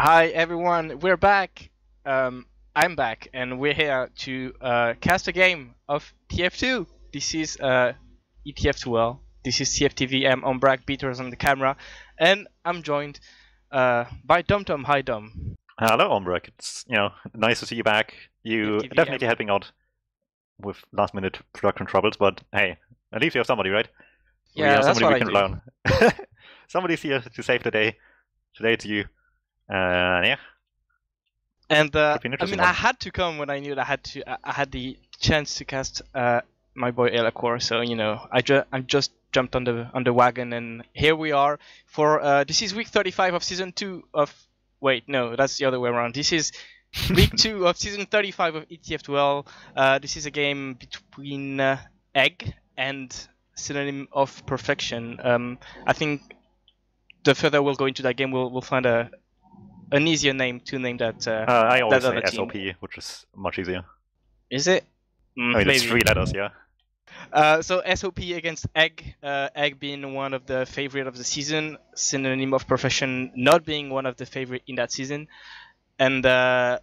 Hi everyone, we're back. I'm back, and we're here to cast a game of TF2. This is ETF2L. This is TF2V. Ombrack, Beaters on the camera, and I'm joined by DuMmTm. Hi Dum. Hello, Ombrack. It's nice to see you back. You TF2VM. definitely helping out with last-minute production troubles, but hey, at least you have somebody, right? Yeah, that's what we can I rely do. on. Somebody's here to save the day. Today it's you. Yeah. And Could be an I interesting mean, I one. had to come when I knew that I had the chance to cast my boy Elacor. So I just jumped on the wagon, and here we are for this is week 35 of season 2 of. Wait, no, that's the other way around. This is week 2 of season 35 of ETF2L. This is a game between Egg and Synonym of Perfection. I think the further we'll go into that game, we'll find an easier name to name that. I always that say other team. SOP, which is much easier. Is it? I mean, it's Maybe. 3 letters, yeah. So SOP against Egg. Egg being one of the favorite of the season, Synonym of Profession not being one of the favorite in that season. And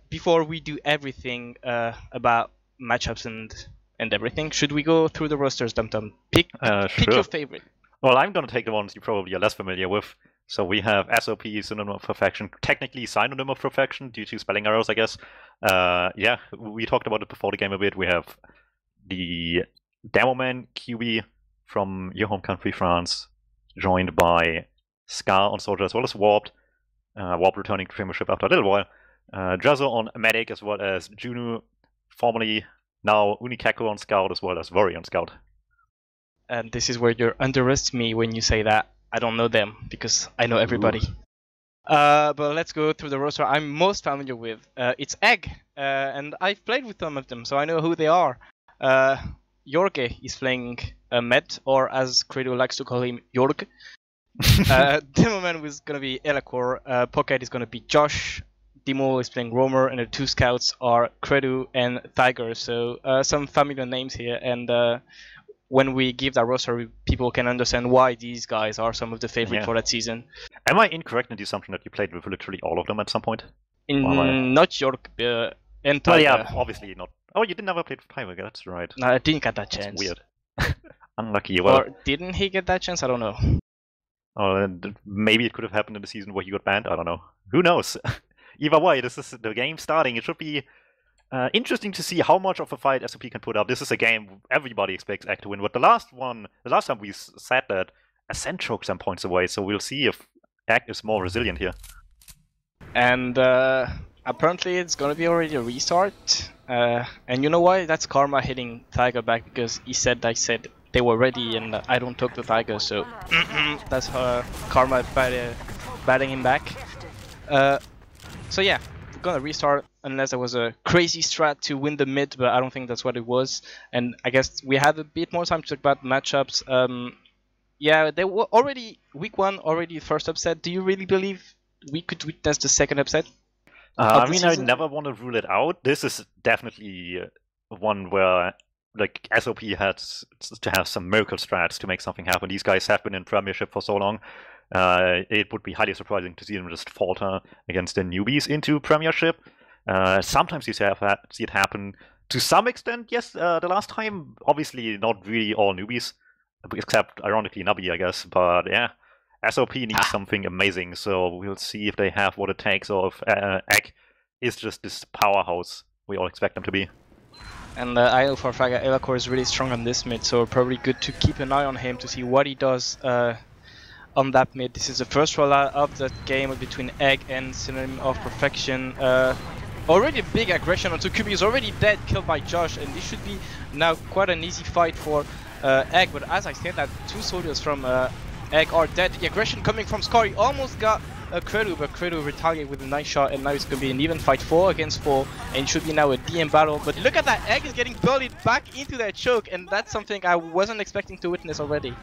before we do everything about matchups and everything, should we go through the rosters, DuMmTm? Pick Sure. your favorite. Well, I'm gonna take the ones you probably are less familiar with. So we have SOP, Synonym of Perfection, technically Synonym of Perfection due to spelling errors, I guess. Yeah, we talked about it before the game a bit. We have the Demoman QB from your home country, France, joined by Scar on Soldier as well as Warped. Warped returning to Premiership after a little while. Jazo on Medic as well as Juno, formerly now Unikeko on Scout as well as Worry on Scout. And this is where you underestimate me when you say that. I don't know them because I know everybody. But let's go through the roster I'm most familiar with. It's Egg, and I've played with some of them, so I know who they are. Jorge is playing Med, or as Credo likes to call him, Jorg. Demoman is going to be Elacor, Pocket is going to be Josh, Demo is playing Roamer, and the two scouts are Credo and Tiger. So some familiar names here, and when we give that roster, people can understand why these guys are some of the favorites for that season. Am I incorrect in the assumption that you played with literally all of them at some point? Not Jorg and Tiger. Well, yeah, obviously not. Oh, you didn't ever play with Tiger, that's right. No, I didn't get that chance. That's weird. Unlucky. Well, or didn't he get that chance? I don't know. Oh, maybe it could have happened in the season where he got banned. I don't know. Who knows? Either way, this is the game starting. It should be interesting to see how much of a fight SOP can put up. This is a game everybody expects Egg to win. But the last time we said that, Ascent choked some points away. So we'll see if Egg is more resilient here. And apparently it's gonna be already a restart. And you know why? That's Karma hitting Tiger back because he said they were ready and I don't talk to Tiger, so that's Karma batting him back. So yeah, we're gonna restart unless there was a crazy strat to win the mid, but I don't think that's what it was. And I guess we have a bit more time to talk about matchups. Yeah, they were already week 1, already first upset. Do you really believe we could witness the second upset? I mean, I never want to rule it out. This is definitely one where like SOP had to have some miracle strats to make something happen. These guys have been in Premiership for so long. It would be highly surprising to see them just falter against the newbies into Premiership. Sometimes you see it happen to some extent. Yes, the last time, obviously not really all newbies, except ironically Nabi, I guess. But yeah, SOP needs something amazing, so we'll see if they have what it takes, or if Egg is just this powerhouse we all expect them to be. And I know for a fact that Elacor is really strong on this mid, so probably good to keep an eye on him to see what he does on that mid. This is the first rollout of the game between Egg and Synonym of Perfection. Already a big aggression onto QB, is already dead, killed by Josh, and this should be now quite an easy fight for Egg. But as I said, that 2 soldiers from Egg are dead. The aggression coming from Scar, he almost got Credo, but Credo retaliated with a nice shot, and now it's going to be an even fight 4 against 4, and it should be now a DM battle. But look at that, Egg is getting bullied back into that choke, and that's something I wasn't expecting to witness already.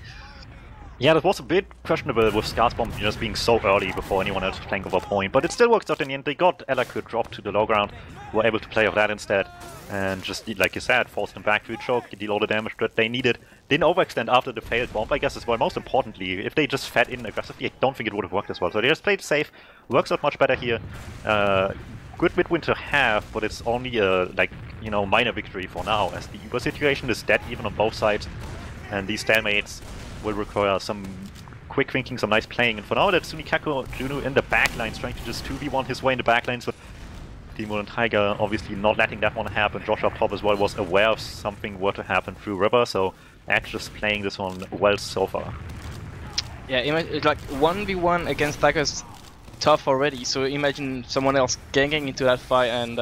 Yeah, that was a bit questionable with Scar's bomb just being so early before anyone else was playing over point, but it still works out in the end. They got Elacor dropped to the low ground, were able to play off that instead, and just, like you said, forced them back to a choke, deal all the damage that they needed. didn't overextend after the failed bomb, I guess, as well. Most importantly, if they just fed in aggressively, I don't think it would have worked as well. So they just played safe, works out much better here. Good midwinter have, but it's only a, minor victory for now, as the Uber situation is dead even on both sides, and these stalemates will require some quick thinking, some nice playing. And for now, that's Sunikako Juno in the backlines, trying to just 2v1 his way in the backlines, but Timo and Tiger obviously not letting that one happen. Josh up top as well was aware of something were to happen through River, so Edge just playing this one well so far. Yeah, it's like 1v1 against Tiger's tough already, so imagine someone else ganking into that fight and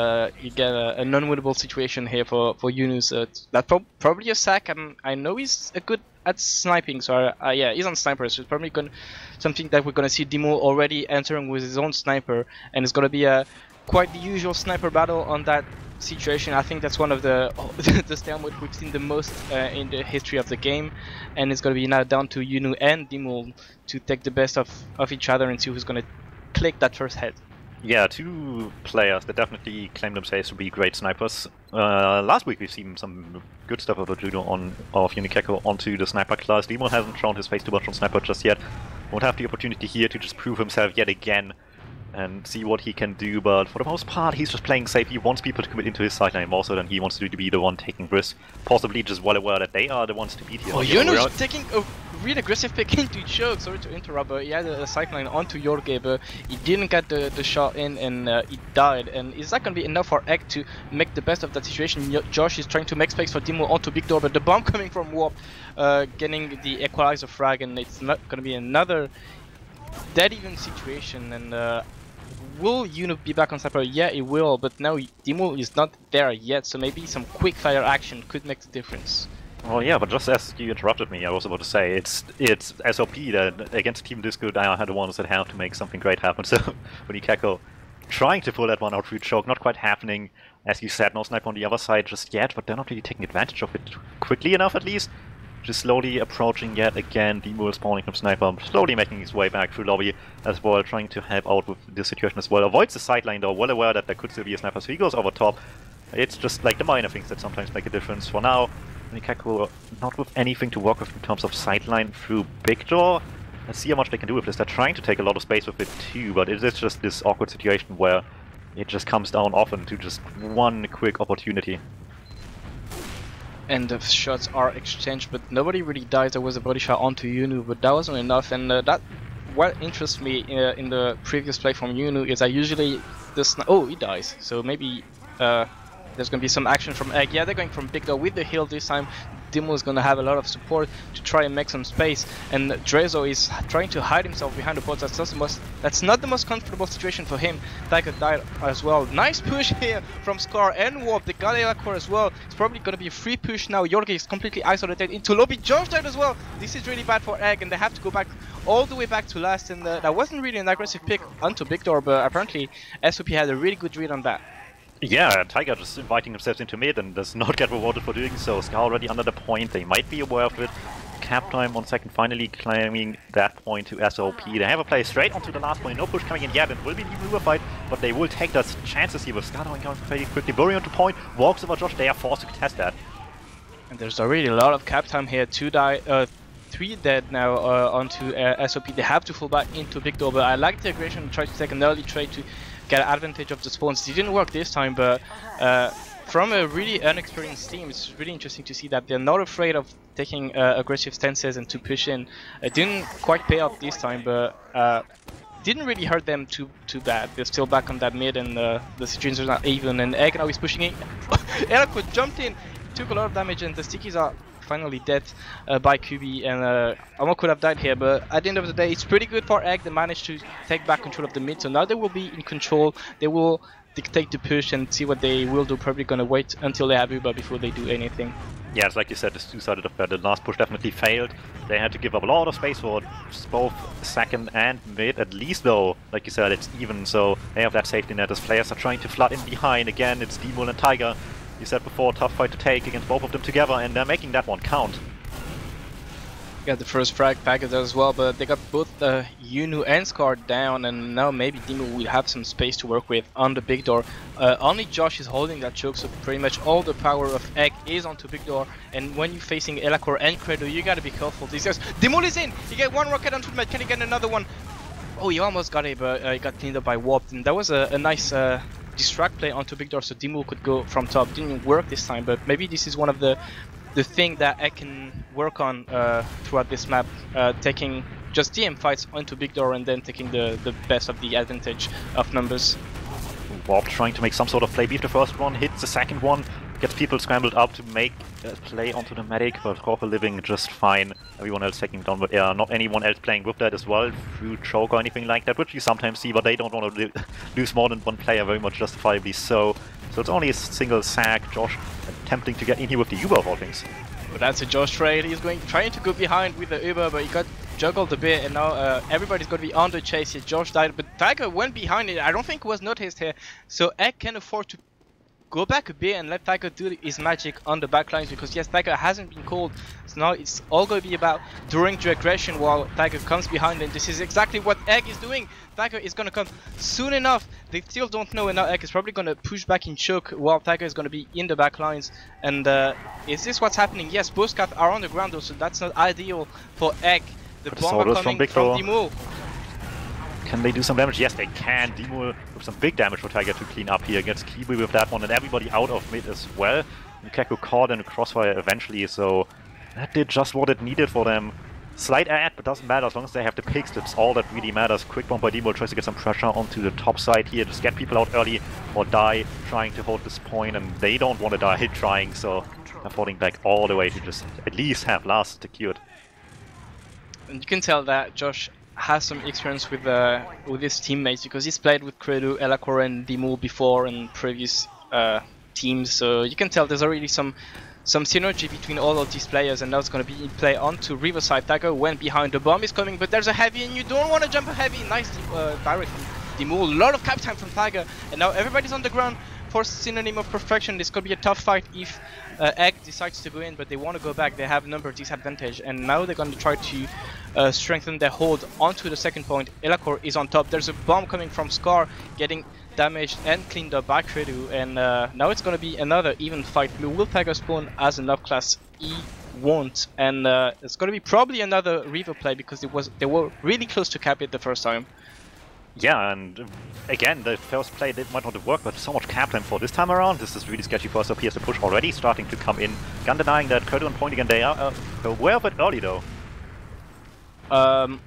you get a non-winnable situation here for Yunus. That's probably a sack, and I know he's good at sniping, so yeah, he's on sniper, so it's probably something that we're gonna see Dimo already entering with his own sniper, and it's gonna be quite the usual sniper battle on that situation. I think that's one of the stalemate we've seen the most in the history of the game, and it's gonna be now down to Yunu and Dimo to take the best of each other and see who's gonna click that first head. Yeah, two players that definitely claim themselves to be great snipers. Last week we've seen some good stuff out of Juno of Unikeko onto the sniper class. Demo hasn't shown his face too much on sniper just yet. Won't have the opportunity here to just prove himself yet again and see what he can do, but for the most part he's just playing safe. He wants people to commit into his sideline more so than he wants to be the one taking risks. Possibly just well aware that they are the ones to beat here. Oh, Yunu's taking a really aggressive pick into choke, sorry to interrupt, but he had a sideline onto Jorge, but he didn't get the shot in and he died. And is that going to be enough for Egg to make the best of that situation? Josh is trying to make space for Dimo onto Big Door, but the bomb coming from Warp, getting the equalizer frag, and it's not going to be another dead even situation. And will Yunu be back on sniper? Yeah, it will, but now Dimo is not there yet, so maybe some quick fire action could make the difference. Well, yeah, but just as you interrupted me, I was about to say, it's SOP that against a team this good, I had the ones that have to make something great happen. So Unikeko trying to pull that one out through choke, not quite happening. As you said, no sniper on the other side just yet, but they're not really taking advantage of it quickly enough at least. Just slowly approaching yet again, Demo is spawning from sniper, slowly making his way back through lobby as well, trying to help out with this situation as well. Avoids the sideline though, well aware that there could still be a sniper, so he goes over top. It's just like the minor things that sometimes make a difference. For now, Unikeko not with anything to work with in terms of sideline through big door. Let's see how much they can do with this. They're trying to take a lot of space with it too, but it is just this awkward situation where it just comes down often to just one quick opportunity. And the shots are exchanged, but nobody really dies. There was a body shot onto Yunu, but that wasn't enough. And that what interests me in the previous play from Yunu is that usually oh, he dies. So maybe there's going to be some action from Egg. Yeah, they're going from Big Dog with the heal this time. Dimo is going to have a lot of support to try and make some space, and Drezo is trying to hide himself behind the bots. That's not the most comfortable situation for him. Tiger died as well. Nice push here from Scar and Warp. The Galea core as well. It's probably going to be a free push now. Jorge is completely isolated into lobby. Josh died as well. This is really bad for Egg, and they have to go back all the way back to last. And that wasn't really an aggressive pick onto Big Door, but apparently SOP had a really good read on that. Yeah, Tiger just inviting himself into mid and does not get rewarded for doing so. Scar already under the point, they might be aware of it. Cap time on second, finally claiming that point to SOP. They have a play straight onto the last point, no push coming in yet, and will be the Uber fight, but they will take those chances here with Scar going very quickly. Bury onto point, walks over Josh, they are forced to contest that. And there's already a lot of cap time here, 3 dead now onto SOP. They have to fall back into Big Door, but I like the aggression to try to take an early trade to get advantage of the spawns. It didn't work this time, but from a really unexperienced team, it's really interesting to see that they're not afraid of taking aggressive stances and to push in. It didn't quite pay off this time, but didn't really hurt them too bad. They're still back on that mid, and the situations are not even. And Egg now is pushing in. Eloquent jumped in, took a lot of damage, and the stickies are finally dead by QB, and Amo could have died here, but at the end of the day it's pretty good for Egg. They managed to take back control of the mid, so now they will be in control. They will dictate the push and see what they will do. Probably gonna wait until they have Uber before they do anything. Yeah, it's like you said, it's two-sided affair. The last push definitely failed. They had to give up a lot of space for both second and mid. At least though, like you said, it's even, so they have that safety net as players are trying to flood in behind. Again, it's Demon and Tiger. You said before, tough fight to take against both of them together, and they're making that one count. Got the first frag packet as well, but they got both Yunu and Scar down, and now maybe Dimo will have some space to work with on the big door. Only Josh is holding that choke, so pretty much all the power of Egg is onto big door, and when you're facing Elacor and Credo, you gotta be careful. These guys, Dimo is in! He get one rocket onto the mid, can he get another one? Oh, he almost got it, but he got cleaned up by Warped, and that was a nice distract play onto big door, so Dimo could go from top. Didn't work this time, but maybe this is one of the thing that I can work on throughout this map, taking just DM fights onto big door and then taking the best of the advantage of numbers. Warp trying to make some sort of play. Beef the first one, hits the second one, gets people scrambled up to make a play onto the medic, but Corpo living just fine. Everyone else taking down, but not anyone else playing with that as well, through choke or anything like that, which you sometimes see, but they don't want to lose more than one player, very much justifiably so. So it's only a single sack. Josh attempting to get in here with the Uber of all things. But that's a Josh trade. He's trying to go behind with the Uber, but he got juggled a bit, and now everybody's going to be on the chase here. Josh died, but Tiger went behind it. I don't think it was noticed here. So Egg can afford to go back a bit and let Tiger do his magic on the backlines, because yes, Tiger hasn't been called. So now it's all going to be about during the aggression while Tiger comes behind, and this is exactly what Egg is doing. Tiger is going to come soon enough. They still don't know, and now Egg is probably going to push back in choke while Tiger is going to be in the backlines. And is this what's happening? Yes, both cats are on the ground though, so that's not ideal for Egg. The bomb coming from Dimo. Can they do some damage? Yes, they can. Dimo with some big damage for Tiger to clean up here. Gets Kiwi with that one, and everybody out of mid as well. Nukeku caught in the crossfire eventually, so that did just what it needed for them. Slight ad, but doesn't matter as long as they have the picks. That's all that really matters. Quick bomb by Dimo tries to get some pressure onto the top side here. Just get people out early or die trying to hold this point, and they don't want to die trying, so they're falling back all the way to just at least have last secured. And you can tell that Josh has some experience with his teammates, because he's played with Credo, Elacor and Dimo before in previous teams, so you can tell there's already some synergy between all of these players, and now it's going to be in play onto Riverside. Tiger went behind, the bomb is coming, but there's a heavy and you don't want to jump a heavy. Nice direct from Dimo, a lot of cap time from Tiger, and now everybody's on the ground for Synonym of Perfection. This could be a tough fight if Egg decides to go in, but they want to go back. They have number disadvantage, and now they're going to try to strengthen their hold onto the second point. Elacor is on top. There's a bomb coming from Scar, getting damaged and cleaned up by Credo, and now it's going to be another even fight. Will Tiger spawn as an up class? He won't, and it's going to be probably another Reaver play, because they were really close to cap it the first time. Yeah, and again, the first play might not have worked, but so much cap time for this time around. This is really sketchy for SOP as the push already starting to come in. Gun denying that, Credo on point again. They are aware of it early though.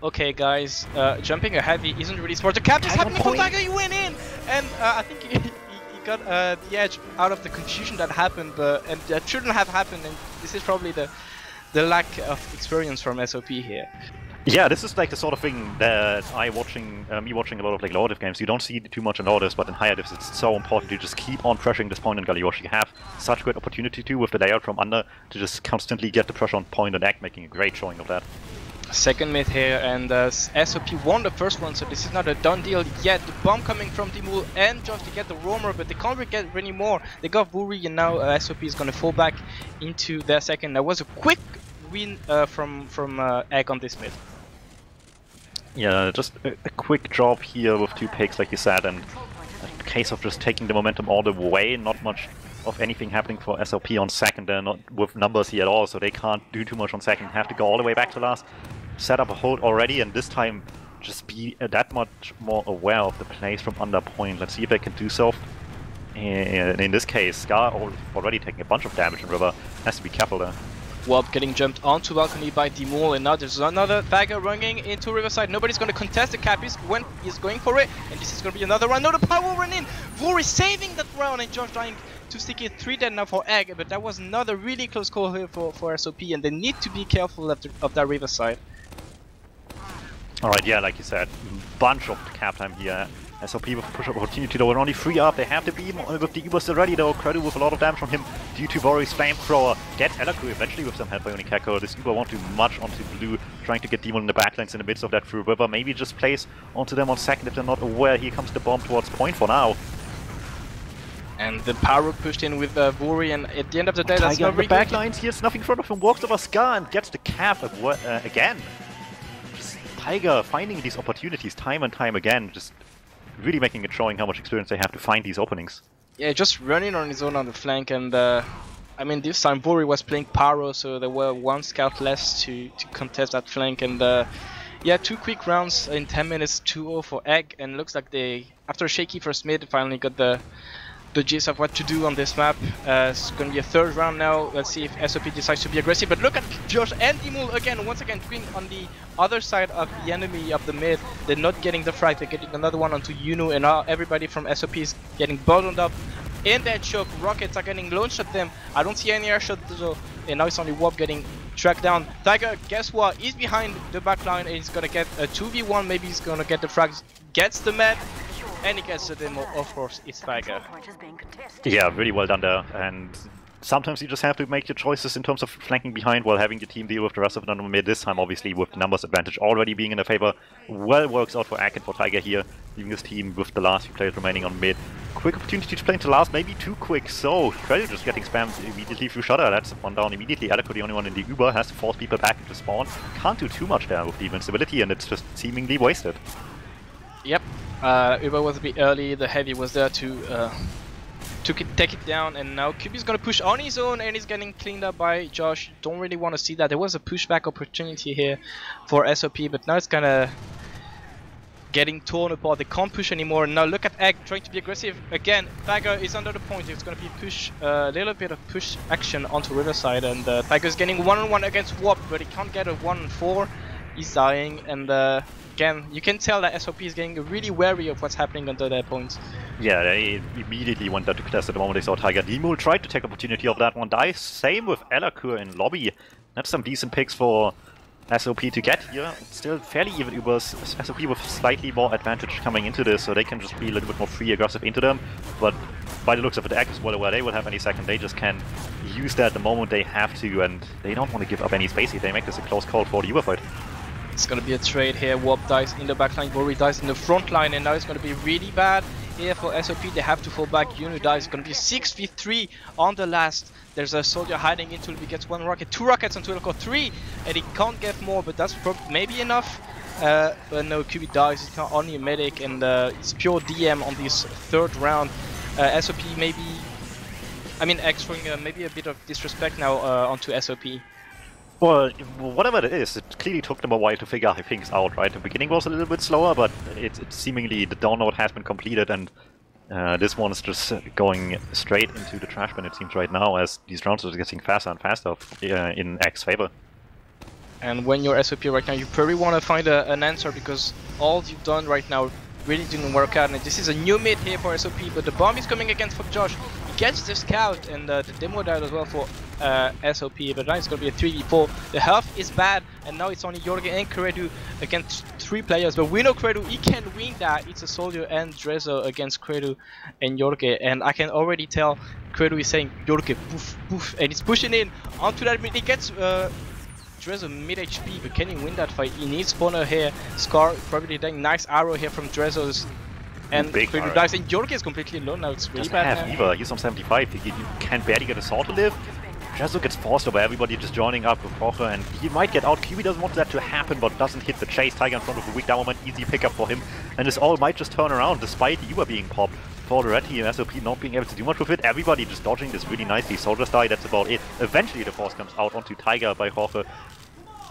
Okay guys, jumping a heavy isn't really smart. The cap is happening for Tiger, he went in! And I think he got the edge out of the confusion that happened, and that shouldn't have happened, and this is probably the lack of experience from SOP here. Yeah, this is like the sort of thing that me watching a lot of like lower div games, you don't see too much in lower divs, but in higher divs it's so important to just keep on pressuring this point in Galiosh. You have such a great opportunity to, with the layout from under, to just constantly get the pressure on point, and Egg making a great showing of that. Second mid here, and SOP won the first one, so this is not a done deal yet. The bomb coming from Dimul and Josh to get the roamer, but they can't get any more. They got Buri, and now SOP is going to fall back into their second. That was a quick win from Egg on this mid. Yeah, just a quick job here with 2 picks, like you said, and a case of just taking the momentum all the way. Not much of anything happening for SOP on second. They're not with numbers here at all, so they can't do too much on second. Have to go all the way back to last, set up a hold already, and this time just be that much more aware of the plays from under point. Let's see if they can do so. And in this case, Scar already taking a bunch of damage, and River has to be careful there. Warp getting jumped onto balcony by Dimul, and now there's another Tiger running into Riverside. Nobody's going to contest the cap. He's going for it, and this is going to be another round. No, the power run in. Vori saving that round, and Josh trying to stick it 3 dead now for Egg, but that was another really close call here for SOP, and they need to be careful of that Riverside. Alright, yeah, like you said, bunch of cap time here. SOP with push up opportunity though, and only 3 up. They have to be with the Ubers already though. Credo with a lot of damage from him due to Vori's flamethrower. Gets Elaku eventually with some help by Unikeko. This Uber won't do much onto blue, trying to get Demon in the backlines in the midst of that through river. Maybe just plays onto them on second if they're not aware. Here comes the bomb towards point for now. And And the Pyro pushed in with Vuri, and at the end of the day, that's Tiger not in the really back good. lines here, nothing in front of him, walks over Scar and gets the cap again. Just Tiger finding these opportunities time and time again, just really making it showing how much experience they have to find these openings. Yeah, just running on his own on the flank, and I mean, this time Vuri was playing Pyro, so there were one scout less to contest that flank, and yeah, 2 quick rounds in 10 minutes, 2-0 for Egg, and looks like they, after a shaky first mid, finally got the gist of what to do on this map. It's going to be a 3rd round now. Let's see if SOP decides to be aggressive. But look at Josh and Dimul again, once again, being on the other side of the enemy of the mid. They're not getting the frag. They're getting another one onto Yuno, and now everybody from SOP is getting bottled up in that choke. Rockets are getting launched at them. I don't see any air shots though. And now it's only Warp getting tracked down. Tiger, guess what? He's behind the back line and he's going to get a 2v1. Maybe he's going to get the frags. Gets the med. And he gets the demo, of course, it's Tiger. Yeah, really well done there. And sometimes you just have to make your choices in terms of flanking behind while having the team deal with the rest of the mid. This time, obviously, with the numbers advantage already being in their favor. Well works out for Ak and for Tiger here, leaving this team with the last few players remaining on mid. Quick opportunity to play into last, maybe too quick. So, Credit just getting spammed immediately through Shutter. That's one down immediately. Aleko, the only one in the Uber, has to force people back into spawn. Can't do too much there with the invincibility, and it's just seemingly wasted. Yep. Uber was a bit early, the heavy was there to take it down, and now QB's gonna push on his own and he's getting cleaned up by Josh. Don't really want to see that. There was a pushback opportunity here for SOP, but now it's kinda getting torn apart. They can't push anymore. And now look at Egg trying to be aggressive again. Tiger is under the point. It's gonna be push, a little bit of push action onto Riverside, and Tiger's getting 1-on-1 against Warp, but he can't get a 1-on-4. He's dying, and again, you can tell that SOP is getting really wary of what's happening under their points. Yeah, they immediately went there to contest at the moment they saw Tiger. Dimul tried to take opportunity of that one, dies. Same with Elakur in lobby. That's some decent picks for SOP to get here. Still fairly even Ubers. SOP with slightly more advantage coming into this, so they can just be a little bit more free aggressive into them. But by the looks of it, Egg is well aware they will have any second. They just can use that the moment they have to, and they don't want to give up any space if they make this a close call for the Uber fight. It's gonna be a trade here. Warp dies in the backline, Vori dies in the front line, and now it's gonna be really bad here for SOP. They have to fall back. Yuno dies. It's gonna be 6v3 on the last. There's a soldier hiding until he gets 1 rocket, 2 rockets until he got 3, and he can't get more, but that's maybe enough. But no, QB dies. It's not only a medic, and it's pure DM on this 3rd round. SOP maybe, I mean, X throwing maybe a bit of disrespect now onto SOP. Well, whatever it is, it clearly took them a while to figure things out, right? The beginning was a little bit slower, but it's seemingly the download has been completed, and this one is just going straight into the trash bin, it seems, right now, as these rounds are getting faster and faster in X's favor. And when you're SOP right now, you probably want to find an answer, because all you've done right now really didn't work out. And this is a new mid here for SOP, but the bomb is coming against for Josh. He gets the scout, and the demo died as well for SOP, but now it's going to be a 3v4. The health is bad, and now it's only Jorge and Kredu against 3 players. But we know Kredu, he can win that. It's a soldier and Drezo against Kredu and Jorge, and I can already tell Kredu is saying Jorge, poof, poof, and he's pushing in onto that mid. He gets Drezo mid HP, but can he win that fight? He needs spawner here. Scar probably dying. Nice arrow here from Drezo's. And Kredu dies, and Jorge is completely alone now. It's really bad. Have either. He's on 75. He can barely get a sword to live. Drezo gets forced over, everybody just joining up with Roche, and he might get out. QB doesn't want that to happen, but doesn't hit the chase. Tiger in front of a weak down moment, easy pickup for him. And this all might just turn around, despite the Uber being popped. For the red team, SOP not being able to do much with it. Everybody just dodging this really nicely. Soldiers die, that's about it. Eventually the force comes out onto Tiger by Roche.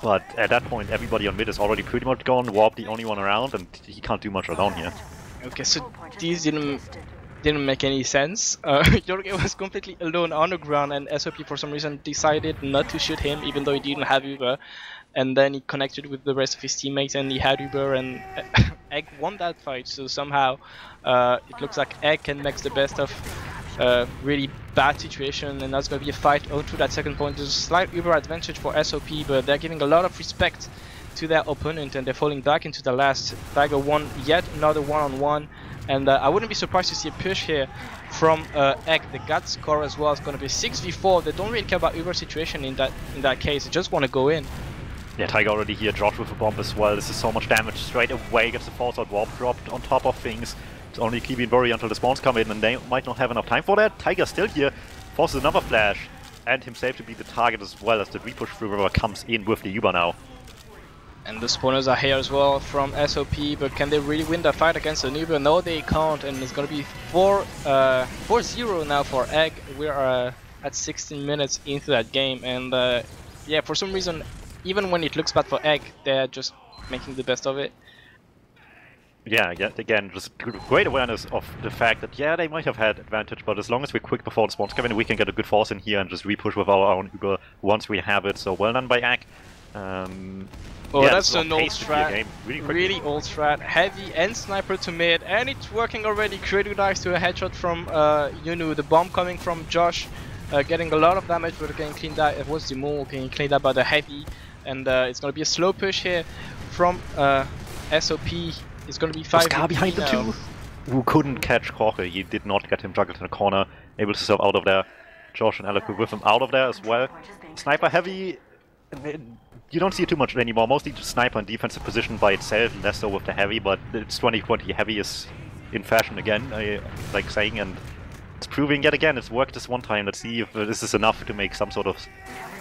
But at that point, everybody on mid is already pretty much gone. Warp the only one around, and he can't do much alone here. Okay, so these didn't make any sense. Jorge was completely alone on the ground, and SOP for some reason decided not to shoot him, even though he didn't have Uber. And then he connected with the rest of his teammates, and he had Uber, and Egg won that fight. So somehow it looks like Egg can make the best of really bad situation, and that's going to be a fight onto that second point. There's a slight Uber advantage for SOP, but they're giving a lot of respect to their opponent, and they're falling back into the last. Tiger won yet another one-on-one, and I wouldn't be surprised to see a push here from Egg. The gut score as well is going to be 6v4. They don't really care about Uber situation in that case. They just want to go in. Yeah, Tiger already here, Josh with a bomb as well. This is so much damage straight away. Gets the false out warp dropped on top of things. It's only Kiwi and Worry until the spawns come in, and they might not have enough time for that. Tiger still here, forces another flash, and himself to be the target as well as the repush through river comes in with the Uber now. And the spawners are here as well from SOP, but can they really win the fight against the Uber? No, they can't, and it's gonna be 4-0 now for Egg. We are at 16 minutes into that game, and yeah, for some reason, even when it looks bad for Egg, they're just making the best of it. Yeah, again, just great awareness of the fact that, yeah, they might have had advantage, but as long as we're quick before the spawns come in, we can get a good force in here and just repush with our own Uber once we have it. So well done by Egg. Oh, yeah, that's an old strat, really old strat. Heavy and sniper to mid, and it's working already. Credu dies to a headshot from Yunu. The bomb coming from Josh, getting a lot of damage, but getting cleaned out. It was Demo getting cleaned out by the heavy, and it's gonna be a slow push here from SOP. It's gonna be 5 Scar behind the two, who couldn't catch Jorge. He did not get him juggled in the corner, able to surf out of there. Josh and Alec with him out of there as well. Sniper heavy. You don't see it too much anymore, mostly just sniper in defensive position by itself, less so with the heavy, but it's 2020, heavy is in fashion again, I like saying, and it's proving yet again, it's worked this one time. Let's see if this is enough to make some sort of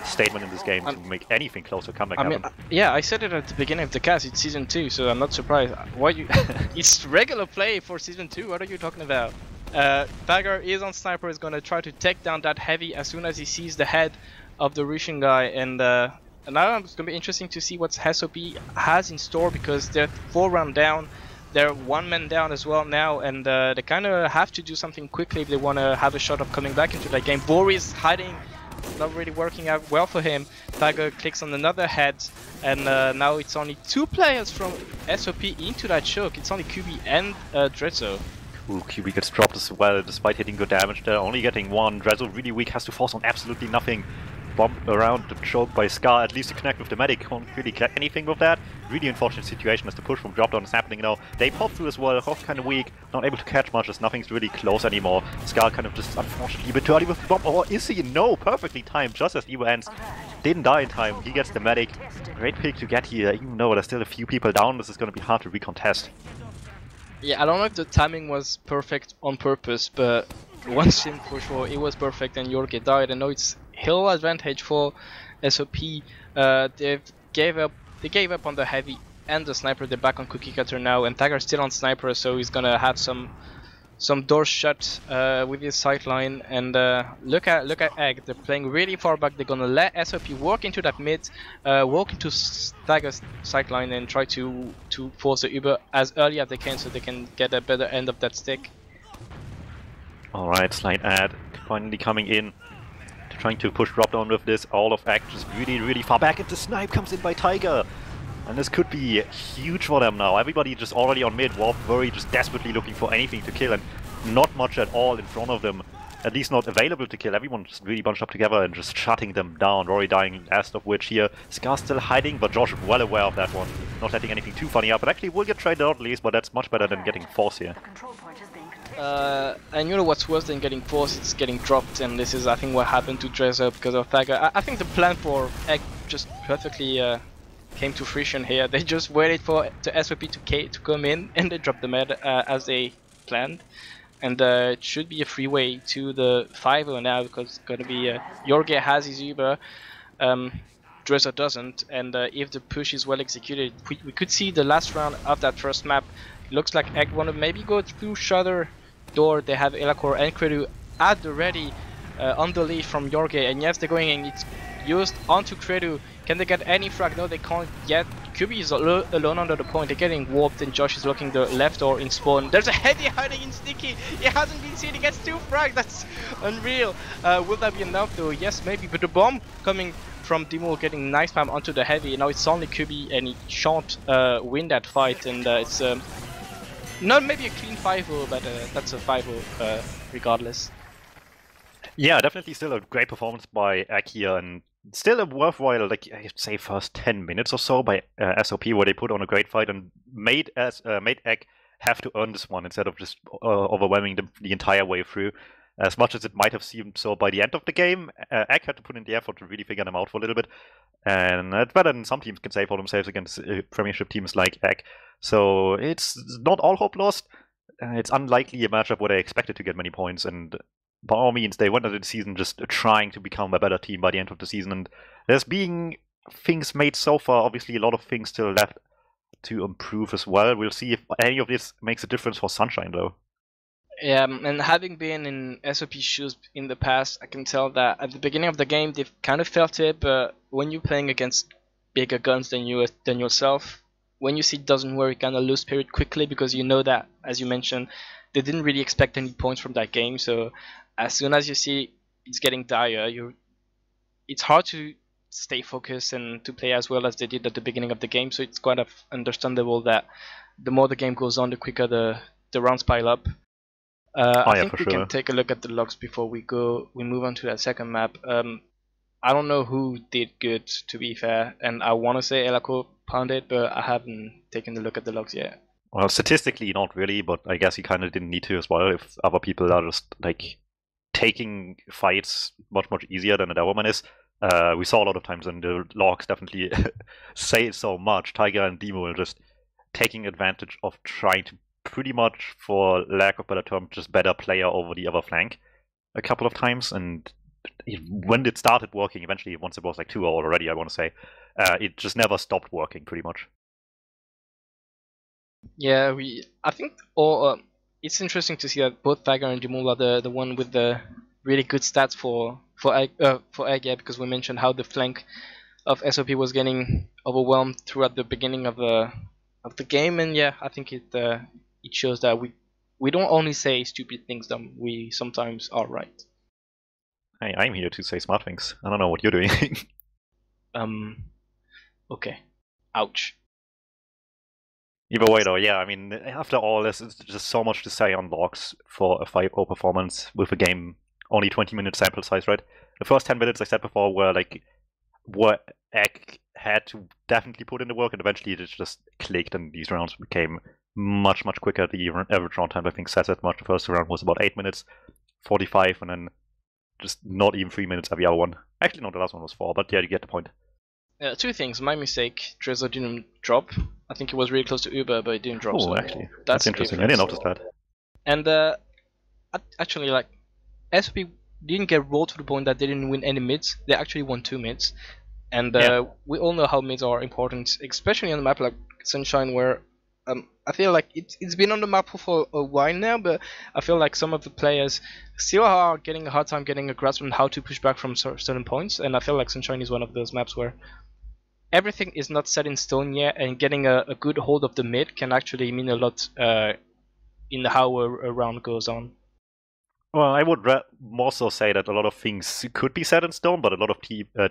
statement in this game, to make anything close to comeback happen. Yeah, I said it at the beginning of the cast, it's Season 2, so I'm not surprised. Why you? It's regular play for Season 2, what are you talking about? Tiger is on sniper, is gonna try to take down that heavy as soon as he sees the head of the Russian guy, and now it's gonna be interesting to see what SOP has in store, because they're 4 rounds down, they're 1 man down as well now, and they kind of have to do something quickly if they want to have a shot of coming back into that game. Boris hiding, not really working out well for him. Tiger clicks on another head, and now it's only 2 players from SOP into that choke. It's only QB and Drezzo. Ooh, QB gets dropped as well, despite hitting good damage there, only getting 1. Drezzo really weak, has to force on absolutely nothing. Bombed around the choke by Scar, at least to connect with the medic, can't really get anything with that. Really unfortunate situation as the push from drop down is happening now. They pop through as well, Hoff kind of weak, not able to catch much as nothing's really close anymore. Scar kind of just unfortunately a bit too early with the bomb, or is he? No, perfectly timed, just as Evo ends. Didn't die in time, he gets the medic. Great pick to get here, even though there's still a few people down, this is going to be hard to recontest. Yeah, I don't know if the timing was perfect on purpose, but one sim for sure, it was perfect and Jorge died. I know it's hill advantage for SOP. They gave up on the heavy and the sniper. They're back on cookie cutter now, and Tiger's still on sniper, so he's gonna have some doors shut with his sightline. And look at Egg. They're playing really far back. They're gonna let SOP walk into that mid, walk into Tiger's sightline, and try to force the Uber as early as they can, so they can get a better end of that stick. Alright, slight ad finally coming in, trying to push drop down with this. All of Act just really far back, and the snipe comes in by Tiger. And this could be huge for them now. Everybody just already on mid, Warp, Worry just desperately looking for anything to kill, and not much at all in front of them. At least not available to kill. Everyone just really bunched up together and just shutting them down. Rory dying last of which here. Scar still hiding, but Josh well aware of that one. Not letting anything too funny up, but actually will get traded out at least, but that's much better than getting force here. And you know what's worse than getting forced? It's getting dropped, and this is, I think, what happened to Drezzo because of Tiger. I think the plan for Egg just perfectly came to fruition here. They just waited for the SOP to come in, and they dropped the med as they planned. And it should be a freeway to the 5-0 now, because it's gonna be Jorge has his Uber, Drezzo doesn't, and if the push is well executed, we could see the last round of that first map. It looks like Egg wanna maybe go through Shutter door. They have Elacor and Credu at the ready on the lead from Jorge, and yes, they're going in. It's used onto Credu. Can they get any frag? No, they can't yet. Kubi is alone under the point. They're getting warped, and Josh is looking the left door in spawn. There's a heavy hiding in Sticky. He hasn't been seen. He gets 2 frags. That's unreal. Will that be enough though? Yes, maybe. But the bomb coming from Demo getting nice spam onto the heavy. Now it's only Kubi, and he shan't win that fight. And it's not maybe a clean 5-0, but that's a 5-0 regardless. Yeah, definitely still a great performance by Egg here, and still a worthwhile, like I'd say, first 10 minutes or so by SOP, where they put on a great fight and made Egg have to earn this one instead of just overwhelming them the entire way through. As much as it might have seemed so by the end of the game, Egg had to put in the effort to really figure them out for a little bit, and that's better than some teams can say for themselves against Premiership teams like Egg. So it's not all hope lost. it's unlikely a matchup where they expected to get many points, and by all means, they went into the season just trying to become a better team by the end of the season, and there's being things made so far, obviously a lot of things still left to improve as well. We'll see if any of this makes a difference for Sunshine, though. Yeah, and having been in SOP shoes in the past, I can tell that at the beginning of the game they've kind of felt it, but when you're playing against bigger guns than yourself, when you see it doesn't work, you kind of lose spirit quickly because you know that, as you mentioned, they didn't really expect any points from that game. So as soon as you see it's getting dire, it's hard to stay focused and to play as well as they did at the beginning of the game. So it's quite understandable that the more the game goes on, the quicker the rounds pile up. I think we can take a look at the logs before we move on to that second map. I don't know who did good, to be fair, and I want to say Elako pounded, but I haven't taken a look at the logs yet. Well, statistically, not really, but I guess he kind of didn't need to as well. If other people are just like taking fights much easier than a Dowerman is, we saw a lot of times, and the logs definitely say it so much. Tiger and Demo are just taking advantage of trying to pretty much, for lack of better term, just better player over the other flank a couple of times, and when it started working, eventually, once it was like 2-0 already, I want to say, it just never stopped working, pretty much. Yeah, I think it's interesting to see that both Tiger and Jamul are the one with the really good stats for Egg, yeah, because we mentioned how the flank of SOP was getting overwhelmed throughout the beginning of the game, and yeah, I think it shows that we don't only say stupid things, though we sometimes are right. Hey, I'm here to say smart things. I don't know what you're doing. Okay. Ouch. Either way, though, yeah, I mean, after all this, it's just so much to say on logs for a 5-0 performance with a game only 20-minute sample size, right? The first 10 minutes, I said before, were Egg had to definitely put in the work, and eventually it just clicked, and these rounds became much quicker. The average round time, I think, says that much. The first round was about 8 minutes, 45, and then just not even 3 minutes every other one. Actually, no, the last one was 4, but yeah, you get the point. Two things. My mistake. Trezor didn't drop. I think he was really close to Uber, but he didn't drop. Oh, so actually, that's interesting. I didn't notice that. And actually, like, SOP didn't get rolled to the point that they didn't win any mids. They actually won 2 mids, and we all know how mids are important, especially on a map like Sunshine, where I feel like it's been on the map for a while now, but I feel like some of the players still are getting a hard time getting a grasp on how to push back from certain points, and I feel like Sunshine is one of those maps where everything is not set in stone yet, and getting a good hold of the mid can actually mean a lot in how a round goes on. Well, I would more so say that a lot of things could be set in stone, but a lot of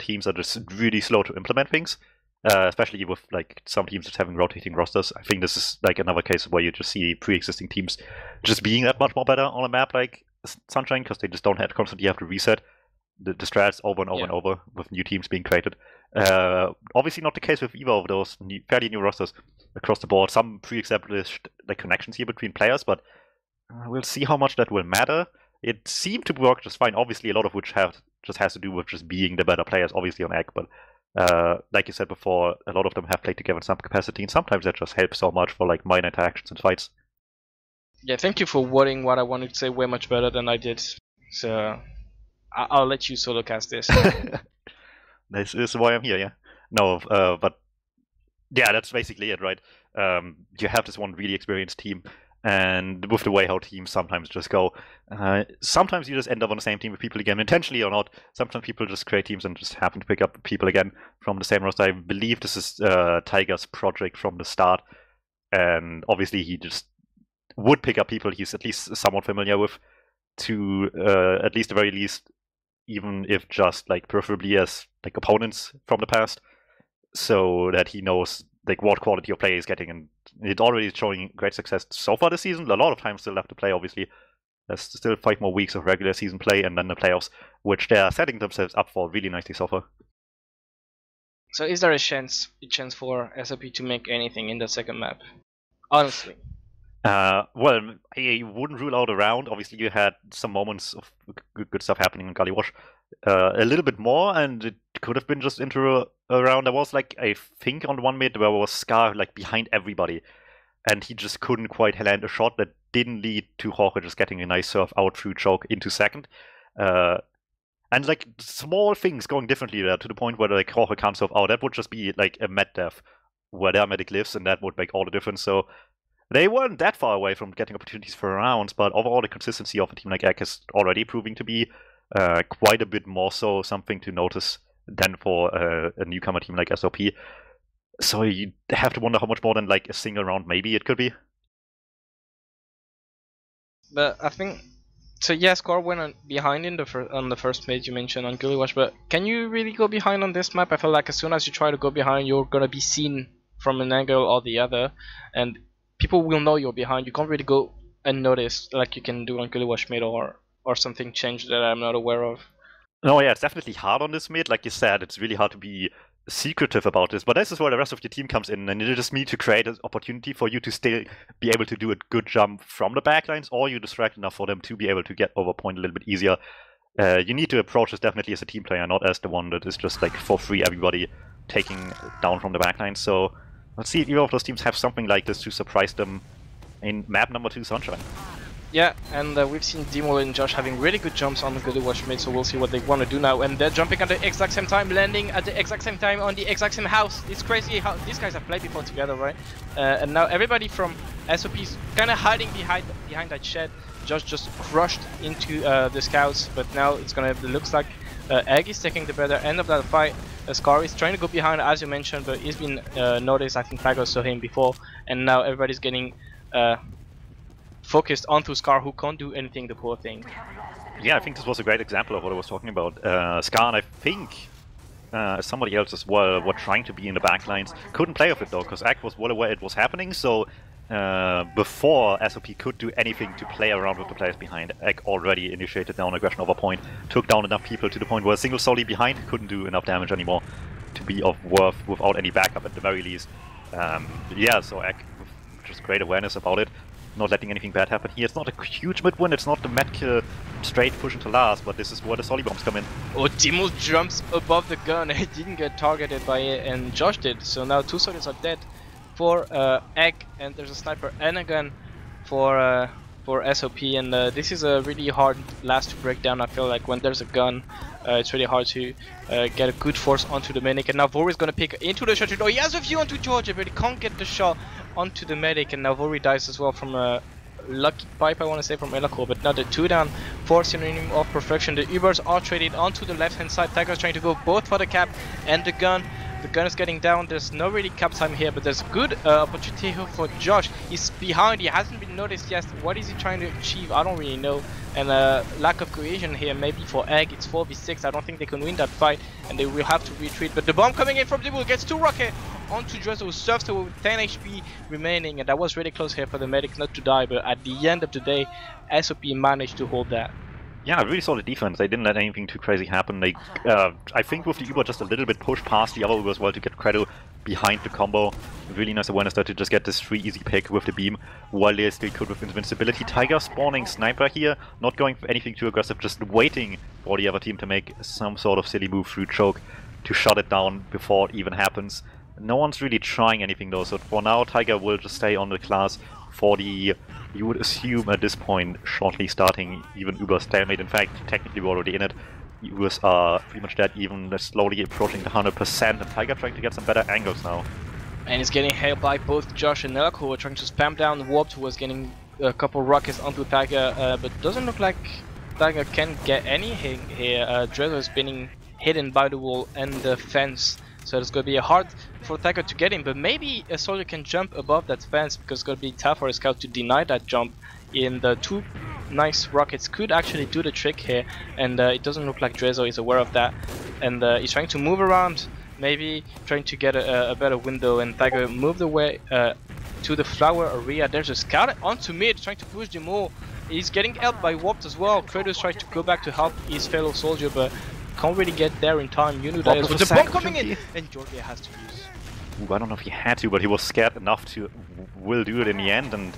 teams are just really slow to implement things, especially with like some teams just having rotating rosters. I think this is like another case where you just see pre-existing teams just being that much more better on a map like Sunshine, because they just don't constantly have to reset the strats over and over and over with new teams being created. Obviously not the case with either of those fairly new rosters across the board. Some pre-established like connections here between players, but we'll see how much that will matter. It seemed to work just fine. Obviously, a lot of which just has to do with just being the better players, obviously on Egg. But like you said before, a lot of them have played together in some capacity, and sometimes that just helps so much for like minor interactions and fights. Yeah, thank you for wording what I wanted to say way much better than I did. So I'll let you solo cast this. This is why I'm here, yeah. No, but yeah, that's basically it, right? You have this one really experienced team, and with the way how teams sometimes just go, sometimes you just end up on the same team with people again, intentionally or not. Sometimes people just create teams and just happen to pick up people again from the same roster. I believe this is Tiger's project from the start, and obviously he just would pick up people he's at least somewhat familiar with, to at least the very least, even if just like preferably as like opponents from the past, so that he knows like what quality of play he's getting, and it already is showing great success so far this season. A lot of time still left to play, obviously. There's still 5 more weeks of regular season play and then the playoffs, which they are setting themselves up for really nicely so far. So is there a chance for SOP to make anything in the second map? Honestly. Well, I wouldn't rule out a round. Obviously, you had some moments of good stuff happening in Gully Wash. A little bit more, and it could have been just into a round. There was like, I think on one mid where was Scar like behind everybody, and he just couldn't quite land a shot that didn't lead to Jorge just getting a nice serve out through choke into second. And like small things going differently there to the point where like Jorge can't serve out. That would just be like a med death where their medic lives, and that would make all the difference. So they weren't that far away from getting opportunities for rounds, but overall the consistency of a team like Egg is already proving to be quite a bit more so something to notice than for a newcomer team like SOP. So you have to wonder how much more than like a single round maybe it could be. But I think so. Yeah, Scar went behind in on the first mate you mentioned on Gillywash, but can you really go behind on this map? I feel like as soon as you try to go behind, you're gonna be seen from an angle or the other, and people will know you're behind. You can't really go unnoticed like you can do on Gillywash mid or something changed that I'm not aware of. No, yeah, it's definitely hard on this mid. Like you said, it's really hard to be secretive about this, but this is where the rest of your team comes in, and you just need to create an opportunity for you to still be able to do a good jump from the backlines, or you distract enough for them to be able to get over point a little bit easier. You need to approach this definitely as a team player, not as the one that is just like for free everybody taking down from the backlines. So let's see if either of those teams have something like this to surprise them in map number 2, Sunshine. Yeah, and we've seen DuMmTm and Josh having really good jumps on the Gillywash mid, so we'll see what they want to do now. And they're jumping at the exact same time, landing at the exact same time on the exact same house. It's crazy how these guys have played before together, right? And now everybody from SOP's kind of hiding behind that shed. Josh just crushed into the scouts, but now it looks like Egg is taking the better end of that fight. Scar is trying to go behind, as you mentioned, but he's been noticed. I think Tiger saw him before, and now everybody's getting focused onto Scar, who can't do anything, the poor thing. Yeah, I think this was a great example of what I was talking about. Scar, and I think somebody else as well, were trying to be in the backlines. Couldn't play off it though, because Egg was well aware it was happening, so before SOP could do anything to play around with the players behind, Egg already initiated down aggression over point, took down enough people to the point where a single solely behind couldn't do enough damage anymore to be of worth without any backup at the very least. Yeah, so Egg with just great awareness about it, not letting anything bad happen here. It's not a huge mid win, it's not the med kill straight push into last, but this is where the solly bombs come in. Oh, DuMmTm jumps above the gun. He didn't get targeted by it, and Josh did. So now 2 soldiers are dead for Egg, and there's a sniper and a gun for SOP. And this is a really hard last to break down. I feel like when there's a gun, it's really hard to get a good force onto the medic. And now Vori is gonna pick into the shot. Oh, he has a view onto Georgia, but he can't get the shot onto the medic, and now Vori dies as well from a lucky pipe, I want to say, from Elako. But now the 2 down for Synonym of Perfection. The Ubers are traded onto the left hand side. Tiger's trying to go both for the cap and the gun. The gun is getting down. There's no really cap time here, but there's good opportunity here for Josh. He's behind. He hasn't been noticed yet. What is he trying to achieve? I don't really know. And lack of cohesion here. Maybe for Egg, it's 4v6. I don't think they can win that fight, and they will have to retreat. But the bomb coming in from DuMmTm gets 2 rocket onto Drezzo, who surfs to with 10 HP remaining, and that was really close here for the medics not to die. But at the end of the day, SOP managed to hold that. Yeah, really solid defense. They didn't let anything too crazy happen. They, I think with the Uber just a little bit pushed past the other Uber as well to get Credo behind the combo. Really nice awareness there to just get this 3 easy pick with the beam, while they still could with invincibility. Tiger spawning sniper here, not going for anything too aggressive, just waiting for the other team to make some sort of silly move through choke to shut it down before it even happens. No one's really trying anything though, so for now Tiger will just stay on the class for the, you would assume at this point, shortly starting even Uber stalemate. In fact, technically we're already in it. Ubers are pretty much dead, even slowly approaching the 100%, and Tiger trying to get some better angles now. And he's getting hailed by both Josh and Nelk, who are trying to spam down Warped, who was getting a couple rockets onto Tiger, but doesn't look like Tiger can get anything here. Drezzo is being hidden by the wall and the fence, so it's going to be hard for Tiger to get him, but maybe a soldier can jump above that fence, because it's going to be tough for a scout to deny that jump. In the 2 nice rockets could actually do the trick here, and it doesn't look like Drezzo is aware of that, and he's trying to move around, maybe trying to get a better window, and Tiger moved away to the flower area. There's a scout onto mid, trying to push them all. He's getting helped by Warped as well. Kratos tries to go back to help his fellow soldier, but can't really get there in time. You knew that with the bomb coming in, and Georgia has to use. Ooh, I don't know if he had to, but he was scared enough to will do it in the end, and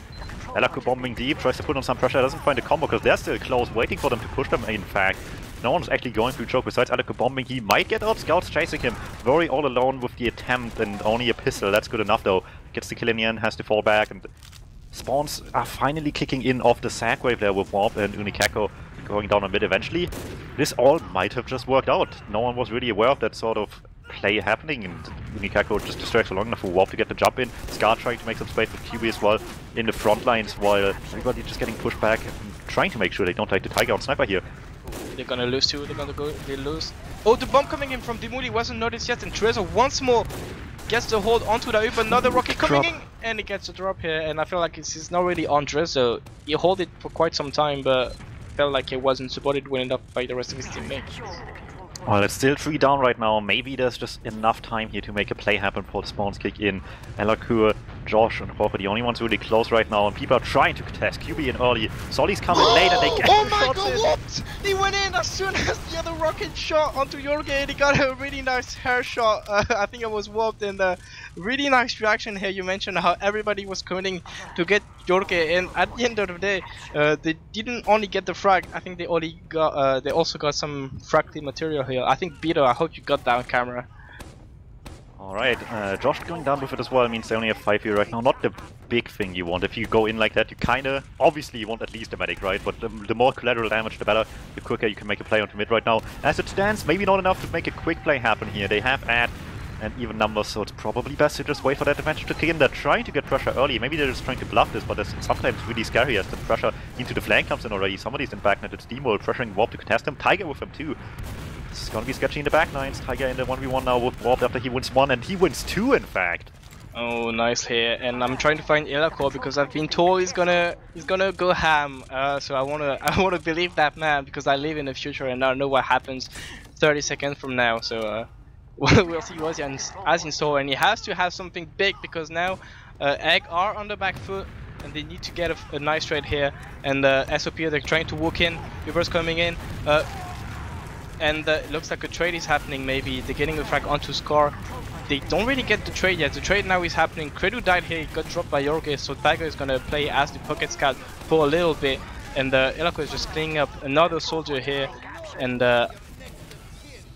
Elako bombing deep, tries to put on some pressure, doesn't find a combo because they're still close, waiting for them to push them in fact. No one's actually going through choke besides Aleko bombing. He might get out. Scouts chasing him. Very all alone with the attempt and only a pistol. That's good enough though. Gets the kill in the end, has to fall back, and spawns are finally kicking in off the sag wave there with Warp and Unikako going down a mid eventually. This all might have just worked out. No one was really aware of that sort of play happening, and Unikako just distracts long enough for Warp to get the jump in. Scar trying to make some space with QB as well in the front lines, while everybody just getting pushed back and trying to make sure they don't take the Tiger on Sniper here. They're gonna lose too, they lose. Oh, the bomb coming in from DuMmTm wasn't noticed yet, and Trezor once more gets the hold onto the Uber. Another rocket coming in, and he gets a drop here, and I feel like it's not really on Trezor. He held it for quite some time, but felt like it wasn't supported well enough by the rest of his teammates. Well, it's still 3 down right now. Maybe there's just enough time here to make a play happen before the spawns kick in. Elakur, Josh, and Jorge, the only ones really close right now, and people are trying to contest. QB in early. Solly's coming late, and they get oh my god, what? He went in as soon as the other rocket shot onto Jorge, and he got a really nice hair shot. I think it was warped, and really nice reaction here. You mentioned how everybody was coming to get Jorge, and at the end of the day, they didn't only get the frag. I think they only got, they also got some fragile material here. I think Beto, I hope you got that on camera. Alright, Josh going down with it as well means they only have 5 here right now. Not the big thing you want. If you go in like that, you kinda, obviously you want at least a medic, right? But the more collateral damage, the better. The quicker you can make a play onto mid right now. As it stands, maybe not enough to make a quick play happen here. They have add and even numbers, so it's probably best to just wait for that advantage to kick in. They're trying to get pressure early. Maybe they're just trying to bluff this, but it's sometimes really scary as the pressure into the flank comes in already. Somebody's in backnet, it's Demo pressuring Warp to contest him. Tiger with him too. It's gonna be sketchy in the back nines. Tiger in the 1v1 now with Warp after he wins 1, and he wins 2 in fact. Oh, nice here, and I'm trying to find Elakor because I've been told he's gonna go ham. So I wanna believe that man because I live in the future and I know what happens 30 seconds from now. So we'll see what he has in store, and he has to have something big because now Egg are on the back foot and they need to get a nice trade here. And SOP they're trying to walk in. Uber's coming in. And it looks like a trade is happening. Maybe they're getting a frag onto Scar. They don't really get the trade yet. The trade now is happening. Credu died here, he got dropped by Jorge, so Tiger is gonna play as the pocket scout for a little bit. And Elako is just cleaning up another soldier here. And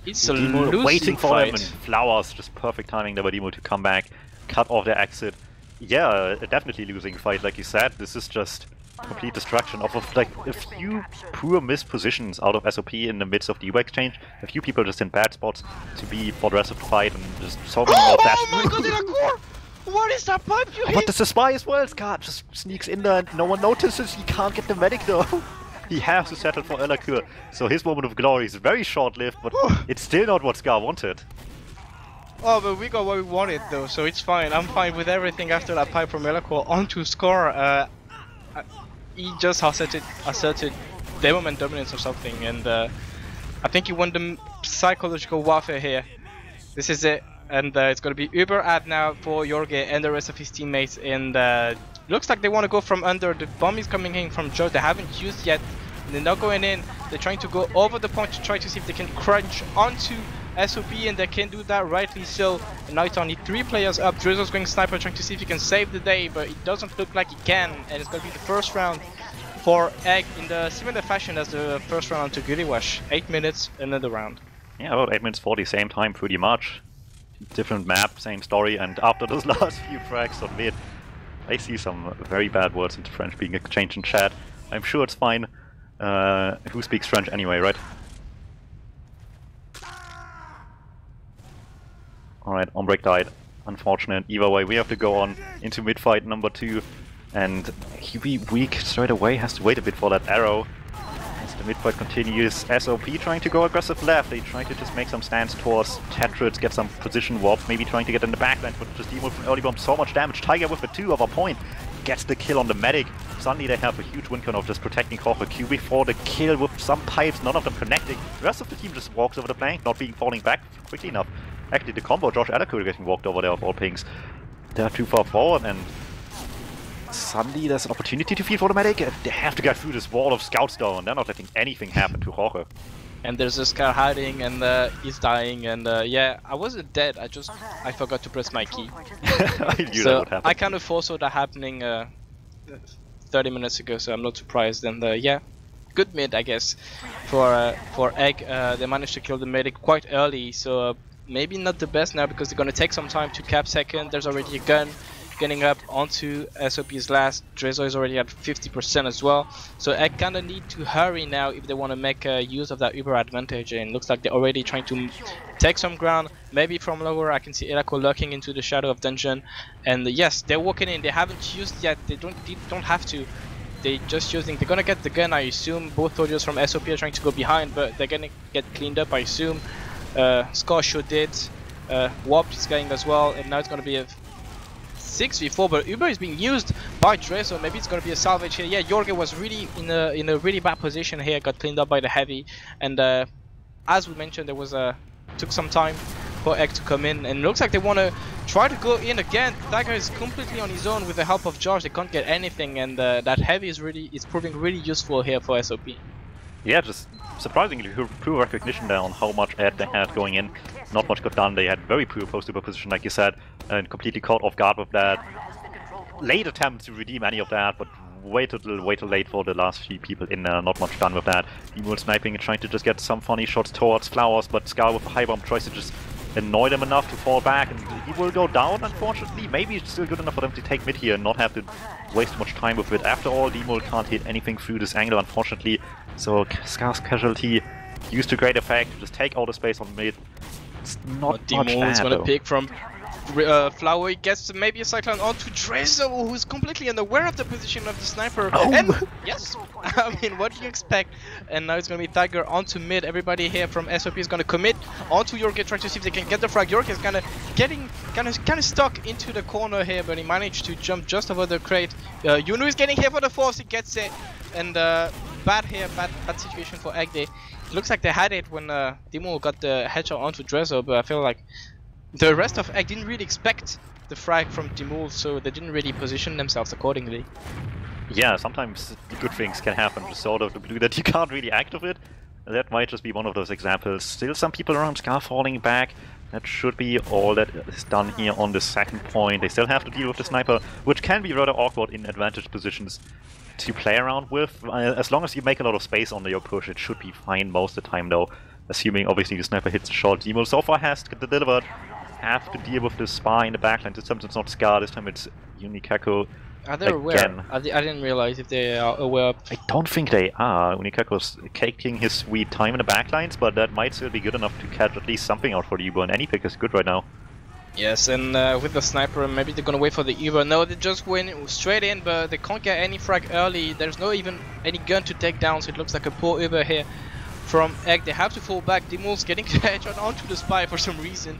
it's a losing waiting for fight. them, and Flowers, just perfect timing there by Demo to come back, cut off their exit. Yeah, definitely losing fight, like you said. This is just complete destruction of like a few poor missed positions out of SOP in the midst of the UX exchange. A few people just in bad spots to be for the rest of the fight, and just so many more dash. Oh my god, Elakor! What is that pipe you hit? But there's a spy as well. Scar just sneaks in there and no one notices. He can't get the medic though. He has to settle for Elakur. So his moment of glory is very short-lived, but it's still not what Scar wanted. Oh, but we got what we wanted though, so it's fine. I'm fine with everything after that pipe from Elakor onto Scar. He just asserted their moment dominance or something, and I think he won the psychological warfare here. This is it, and it's gonna be Uber ad now for Jorge and the rest of his teammates, and looks like they want to go from under. The bomb is coming in from Joe, they haven't used yet, they're not going in, they're trying to go over the point to try to see if they can crunch onto SOP, and they can do that rightly so. And now it's only 3 players up. Drizzle's going sniper trying to see if he can save the day, but it doesn't look like he can, and it's going to be the first round for Egg in the similar fashion as the first round to Gillywash. 8 minutes, another round. Yeah, about 8 minutes 40, same time pretty much. Different map, same story, and after those last few frags on mid, I see some very bad words into French being exchanged in chat. I'm sure it's fine. Who speaks French anyway, right? Alright, Ombrack died. Unfortunate. Either way, we have to go on into mid-fight number 2. And he'll be weak straight away, has to wait a bit for that arrow. As the mid-fight continues, SOP trying to go aggressive left. They try to just make some stands towards Tetris, get some position warps, maybe trying to get in the backline, but just Demo from early bomb, so much damage. Tiger with a 2 of a point. Gets the kill on the medic. Suddenly they have a huge win count of just protecting Jorge QB for the kill with some pipes, none of them connecting. The rest of the team just walks over the flank, not being falling back quickly enough. Actually, the combo, Josh Elakur getting walked over there of all pings. They're too far forward, and suddenly there's an opportunity to feed for the medic. They have to get through this wall of scouts though, and they're not letting anything happen to Jorge. And there's a Scar hiding, and he's dying, and yeah, I wasn't dead, I forgot to press my key. I knew so that would happen. I kind of foresaw that happening 30 minutes ago, so I'm not surprised, and yeah, good mid, I guess, for Egg. They managed to kill the medic quite early, so maybe not the best now because they're gonna take some time to cap second. There's already a gun getting up onto SOP's last. Drezo is already at 50% as well, so Egg kinda need to hurry now if they want to make use of that Uber advantage, and looks like they're already trying to take some ground, maybe from lower. I can see Elako lurking into the shadow of dungeon, and yes, they're walking in. They haven't used yet, they don't have to. They just using, they're gonna get the gun, I assume. Both soldiers from SOP are trying to go behind, but they're gonna get cleaned up, I assume. Scar sure did. Warp is going as well, and now it's gonna be a 6v4, but Uber is being used by Dre, so maybe it's gonna be a salvage here. Yeah, Jorge was really in a really bad position here, got cleaned up by the heavy, and as we mentioned, there was took some time for Egg to come in, and it looks like they want to try to go in again. Tiger is completely on his own with the help of Josh. They can't get anything, and that heavy is proving really useful here for SOP. Yeah, just surprisingly poor recognition there on how much ad they had going in. Not much got done. They had very poor post-Uber position, like you said, and completely caught off guard with that. Late attempts to redeem any of that, but way too late for the last few people in there. Not much done with that. Emo sniping and trying to just get some funny shots towards Flowers, but Scar with a high bomb tries to just annoy them enough to fall back, and he will go down, unfortunately. Maybe it's still good enough for them to take mid here and not have to waste too much time with it. After all, Demol can't hit anything through this angle, unfortunately, so Scar's casualty used to great effect. Just take all the space on mid. It's not much bad, is gonna pick from Flower. He gets maybe a cyclone onto Drezo, who's completely unaware of the position of the sniper. Oh. And yes, I mean, what do you expect? And now it's gonna be Tiger onto mid. Everybody here from SOP is gonna commit onto Jorge, trying to see if they can get the frag. Jorge is kind of stuck into the corner here, but he managed to jump just over the crate. Yunu is getting here for the force. He gets it, and bad situation for Egg. It looks like they had it when Demo got the headshot onto Drezo, but I feel like the rest of Egg didn't really expect the frag from Demol, so they didn't really position themselves accordingly. Yeah, sometimes good things can happen just sort of the blue that you can't really act of it. That might just be one of those examples. Still some people around Scar falling back. That should be all that is done here on the second point. They still have to deal with the sniper, which can be rather awkward in advantage positions to play around with. As long as you make a lot of space on your push, it should be fine most of the time though. Assuming obviously the sniper hits the shot. Demo so far has delivered. Have to deal with the spy in the backline. This time it's not Scar, this time it's Unikako. Are they aware? I didn't realize if they are aware. I don't think they are. Unikako's taking his sweet time in the backlines, but that might still be good enough to catch at least something out for the Uber, and any pick is good right now. Yes, and with the sniper, maybe they're gonna wait for the Uber. No, they just went straight in, but they can't get any frag early. There's no even any gun to take down, so it looks like a poor Uber here from Egg. They have to fall back. Demol's getting the headshot onto the spy for some reason.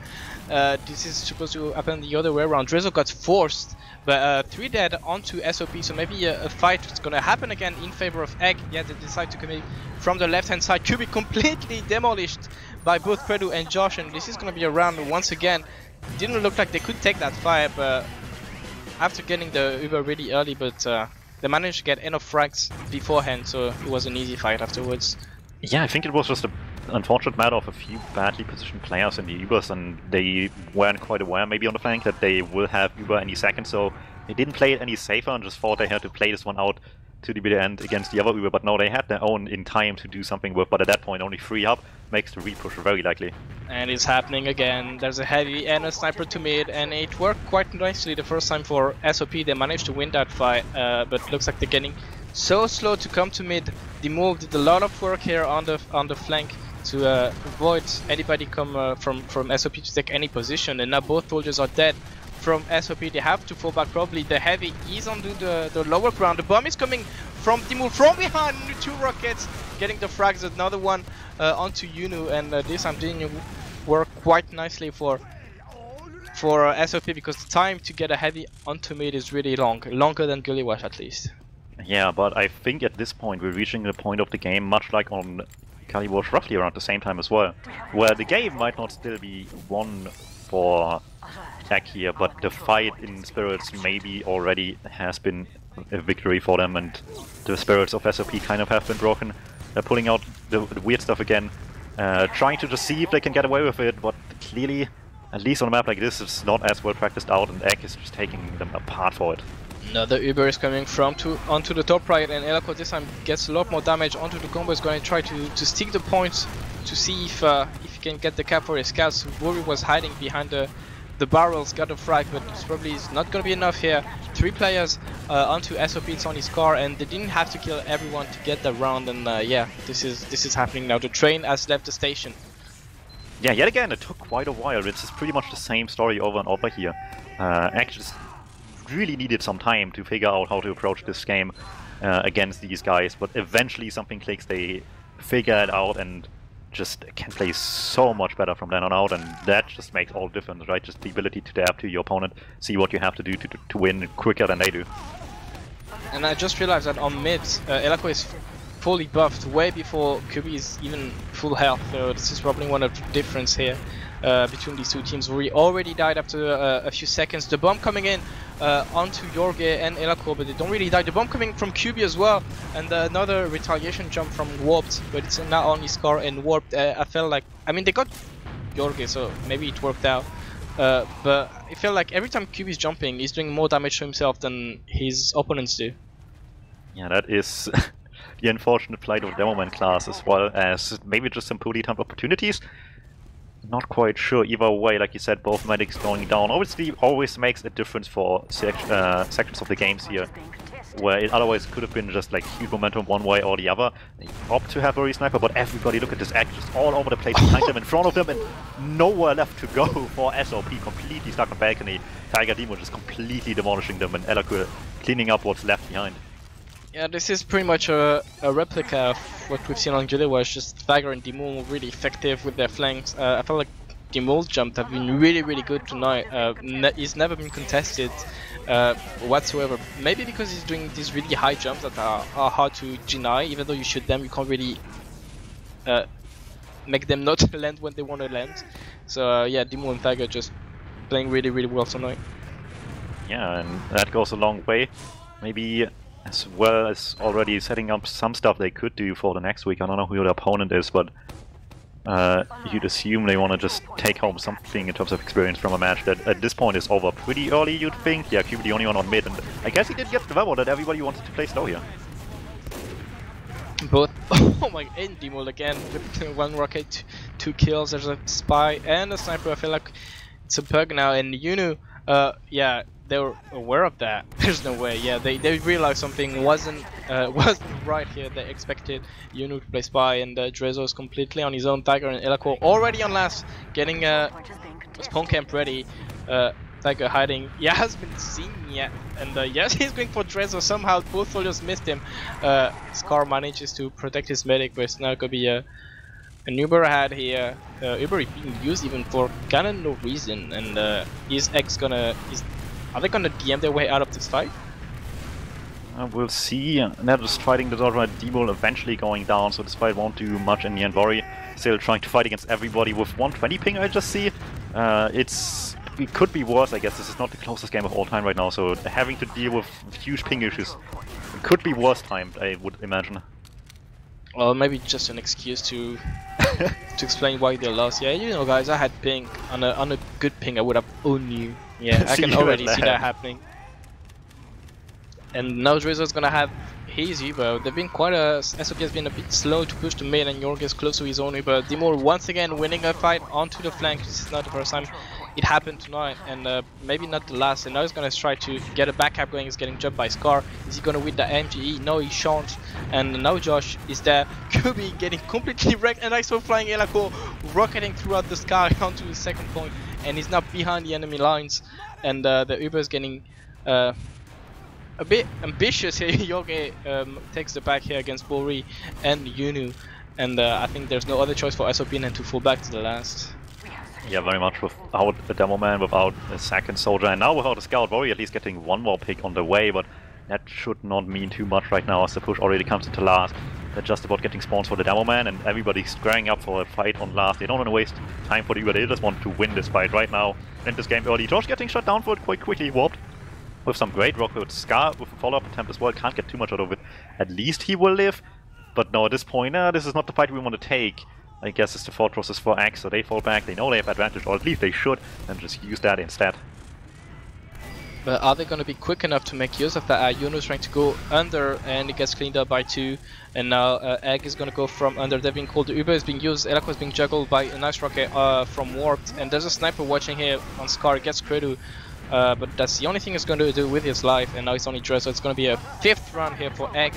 This is supposed to happen the other way around. Drezo got forced, but 3 dead onto SOP, so maybe a fight is gonna happen again in favor of Egg. Yeah, they decide to come in from the left hand side. Cubic completely demolished by both Predu and Josh, and this is gonna be a round once again. Didn't look like they could take that fight, but after getting the Uber really early, but they managed to get enough frags beforehand, so it was an easy fight afterwards. Yeah, I think it was just an unfortunate matter of a few badly positioned players in the Ubers, and they weren't quite aware maybe on the flank that they will have Uber any second, so they didn't play it any safer and just thought they had to play this one out to the bitter end against the other Uber, but no, they had their own in time to do something with, but at that point only 3 up makes the repush very likely. And it's happening again. There's a heavy and a sniper to mid, and it worked quite nicely the first time for SOP. They managed to win that fight, but looks like they're getting so slow to come to mid. The move did a lot of work here on the flank to avoid anybody come from SOP to take any position, and now both soldiers are dead from SOP. They have to fall back probably. The heavy is on the lower ground. The bomb is coming from Dimul from behind. 2 rockets getting the frags. Another one onto Yunu, and this time didn't work quite nicely for SOP because the time to get a heavy onto mid is really long, longer than Gulliwash at least. Yeah, but I think at this point we're reaching the point of the game, much like on Kaliwash, roughly around the same time as well, where the game might not still be won for Tech here, but the fight in Spirits maybe already has been a victory for them, and the Spirits of SOP kind of have been broken. They're pulling out the weird stuff again, trying to just see if they can get away with it, but clearly, at least on a map like this, it's not as well practiced out, and Egg is just taking them apart for it. Another Uber is coming onto the top right, and Elako this time gets a lot more damage onto the combo. Is going to try to stick the points to see if he can get the cap for his scouts. Bori was hiding behind the barrels, got a frag, but it's probably not going to be enough here. 3 players onto SOP, it's on his car, and they didn't have to kill everyone to get the round. And yeah, this is happening now. The train has left the station. Yeah, yet again, it took quite a while. It's just pretty much the same story over and over here. Actually, just really needed some time to figure out how to approach this game against these guys, but eventually something clicks. They figure it out and just can play so much better from then on out, and that just makes all the difference, right? Just the ability to adapt to your opponent, see what you have to do to win quicker than they do. And I just realized that on mid, Elako is fully buffed way before Kubi is even full health, so this is probably one of the difference here between these two teams. We already died after a few seconds. The bomb coming in onto Jorge and Elako, but they don't really die. The bomb coming from Kubi as well, and another retaliation jump from Warped, but it's now only Scar and Warped. I felt like, I mean, they got Jorge, so maybe it worked out. But I feel like every time Kubi is jumping, he's doing more damage to himself than his opponents do. Yeah, that is the unfortunate plight of DuMmTm class, as well as maybe just some poorly timed opportunities. Not quite sure either way. Like you said, both medics going down obviously always makes a difference for sections of the games here, where it otherwise could have been just like huge momentum one way or the other. They opt to have a sniper, but everybody look at this act, just all over the place behind them, in front of them, and nowhere left to go for SOP. Completely stuck on balcony. Tiger Demo just completely demolishing them, and Elako cleaning up what's left behind. Yeah, this is pretty much a replica of what we've seen on Julie, where it's just Thagger and Demol really effective with their flanks. I felt like Demol's jumps have been really good tonight. He's never been contested whatsoever. Maybe because he's doing these really high jumps that are hard to deny. Even though you shoot them, you can't really make them not land when they want to land. So yeah, Demol and Thagger just playing really well tonight. Yeah, and that goes a long way. Maybe as well as already setting up some stuff they could do for the next week. I don't know who the opponent is, but you'd assume they want to just take home something in terms of experience from a match that at this point is over pretty early, you'd think. Yeah, Kubi the only one on mid, and I guess he did get the memo that everybody wanted to play slow here. Both, oh my, and Demol again with 1 rocket, 2 kills. There's a spy and a sniper. I feel like it's a bug now, and Yunu, yeah, they were aware of that. There's no way. Yeah, they realized something wasn't right here. They expected Yunu to play spy, and Drezo is completely on his own. Tiger and Elako already on last, getting spawn camp ready. Tiger hiding. Yeah, has been seen yet, and yes, he's going for Drezo. Somehow both soldiers missed him. Scar manages to protect his medic, but it's now gonna be an Uber ahead here. Uber is being used even for kinda no reason, and is X gonna? Are they gonna DM their way out of this fight? We'll see. They're just fighting the outright Demol eventually going down, so this fight won't do much in the end. Worry still trying to fight against everybody with 120 ping, I just see. It could be worse, I guess. This is not the closest game of all time right now, so having to deal with huge ping issues could be worse timed, I would imagine. Well, maybe just an excuse to to explain why they lost. Yeah, you know, guys, I had ping. On a good ping, I would have owned you. Yeah, I can already see that happening. And now Drezo's gonna have his Uber. They've been quite SOP has been a bit slow to push the mid, and Jorge is close to his own Uber. Demol once again winning a fight onto the flank. This is not the first time it happened tonight, and maybe not the last. And now he's gonna try to get a backup going. He's getting jumped by Scar. Is he gonna win the MGE? No, he shan't. And now Josh is there. Kubi getting completely wrecked, and I saw flying Elako rocketing throughout the sky onto his second point, and he's now behind the enemy lines. And the Uber is getting a bit ambitious here. Jorge takes the back here against Bori and Yunu, and I think there's no other choice for SOP than to fall back to the last. Yeah, very much without a demo man, without a second soldier, and now without a scout. Bori at least getting 1 more pick on the way, but that should not mean too much right now as the push already comes into last. They're just about getting spawns for the demo man, and everybody's squaring up for a fight on last. They don't want to waste time for the Uber, they just want to win this fight right now. End this game early. Josh getting shut down for it quite quickly, warped. With some great rock with Scar with a follow-up attempt as well. Can't get too much out of it. At least he will live. But no, at this point, this is not the fight we want to take. I guess it's the fortresses for X, so they fall back. They know they have advantage, or at least they should, and just use that instead. But are they going to be quick enough to make use of that? Yuno's trying to go under, and it gets cleaned up by 2. And now Egg is going to go from under. They're being called. The Uber is being used. Elako is being juggled by a nice rocket from Warped. And there's a sniper watching here on Scar. It gets Credu. But that's the only thing he's going to do with his life. And now he's only dressed. So it's going to be a 5th round here for Egg.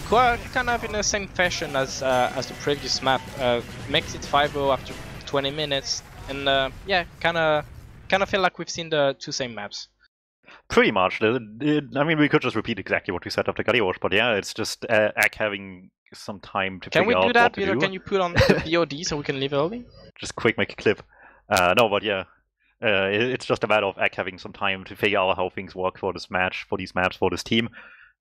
Kind of in the same fashion as the previous map. Makes it 5-0 after 20 minutes. And yeah, kind of feel like we've seen the 2 same maps. Pretty much. I mean, we could just repeat exactly what we said after Galiosh, but yeah, it's just Egg having some time to figure out what to do. Can we do that? Can you put on the VOD so we can leave early? Just quick make a clip. No, but yeah. It's just a matter of Egg having some time to figure out how things work for this match, for these maps, for this team.